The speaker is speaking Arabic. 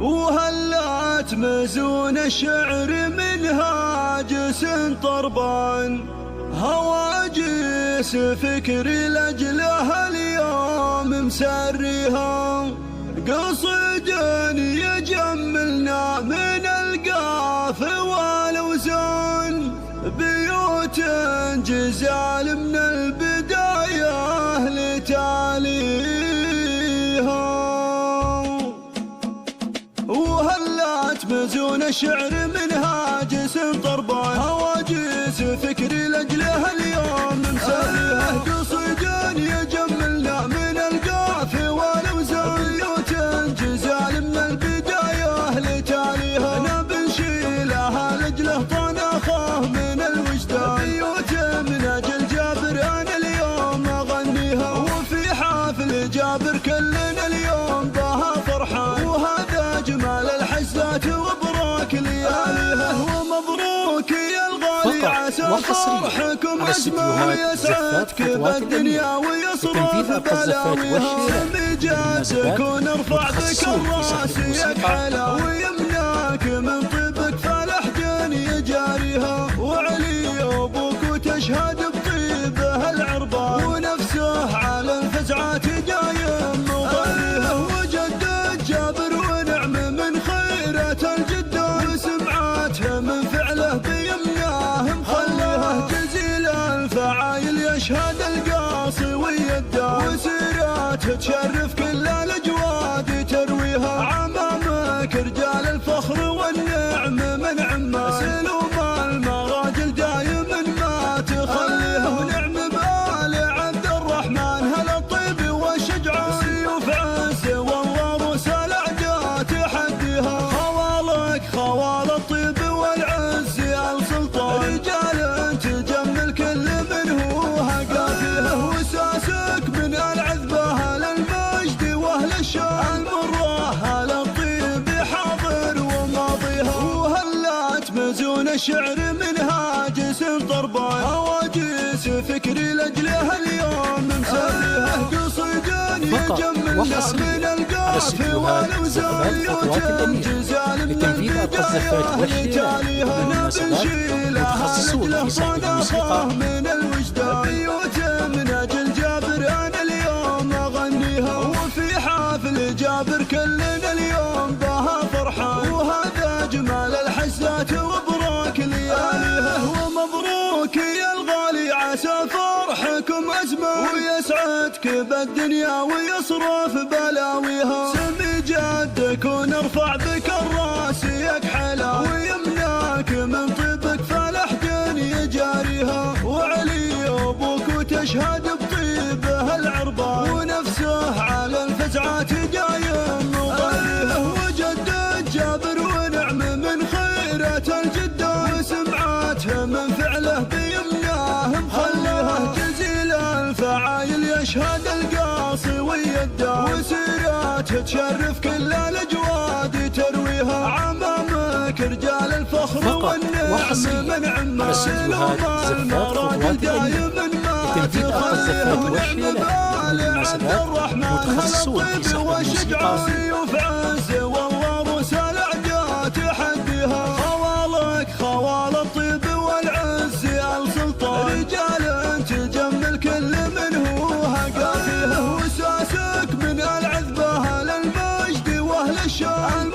وهلات مزون الشعر منها جس طربان، هواجس فكري لأجلها اليوم مسريها، قصد يجملنا من القاف والأوزان، بيوت جزال من البداية لتاليها. وهلات مزون الشعر منها جس طربان، هواجس فكري لأجلها اليوم مسريها، قصد يجملنا من القاف والأوزان، بيوت جزال من البداية لتاليها، نبي نشيلها لأجله طناخه من الوجدان، بيوت من أجل جابر أنا اليوم أغنيها، وفي حفل جابر كلنا اليوم بها فرحان، وهذا جمال الحزات وبروك لياليها، ومبروك يا الغالي عسى فرحكم أسمى ويسعدك بالدنيا ويصرف بلاويها، سمجاتك ونرفع بك الراس يكحلها، ويمناك من طيبك فالأحجان يجاريها، وعلي أبوك وتشهد بطيبه العربان، ونفسه على الفزعات دايم مغنيها، وجدد جابر ونعم من خيرة الجدان، وسمعاته من فعله بيمناه مخليها، جزيل الفعايل يشهد القاصي ويدان، وسيراته تشرف كل الأجواد ترويها، عمامك رجال الفخر والنعم من عمه، سلوم المراجل دايم ما تخليها، ونعم بآل عبد الرحمن هل الطيب والشجعان، سيوف عز والله روس الأعداء تحديها، خوالك خوال الطيب والعز السلطان، رجال تجمل كل منه هقافيها، وساسك من العذبة للمجد واهل الشان، المره هل الطيب حاضر وماضيها، وهلات مزون الشعر منها جس طربان، هواجس فكري لأجلها اليوم مسريها، قصد يجملنا من القاف والأوزان، بيوت جزال من البداية لتاليها، نبي نشيلها لأجله طناخه من الوجدان، بيوت من أجل جابر أنا اليوم أغنيها، وفي حفل جابر كلنا اليوم بها فرحان، وهذا جمال الحزات وبروك لياليها، ومبروك يا الغالي عسى فرحكم أزمة ويسعدك بالدنيا ويصرف بلاويها، سمي جدك ونرفع بك الراس يكحلها، ويمناك من طيبك فالأحجان يجاريها، وعلي أبوك وتشهد بطيبه العربان، ونفسه على الفزعات دايم مغنيها، وجدد جابر ونعم من خيرة الجدان، وسمعاته من فعله بيمناه مخليها، جزيل الفعايل يشهد القاصي ويدان، وسيراته تشرف كل الأجواد ترويها، عمامك رجال الفخر والنعم من عمه، سلوم المراجل دايم ما تخليها، ونعم بآل عبد الرحمن هل الطيب والشجعان، سيوف عز والله روس الأعداء تحديها، خوالك خوال الطيب والعز السلطان، رجال تجمل كل منه هقافيها، وساسك من العذبة للمجد واهل الشان.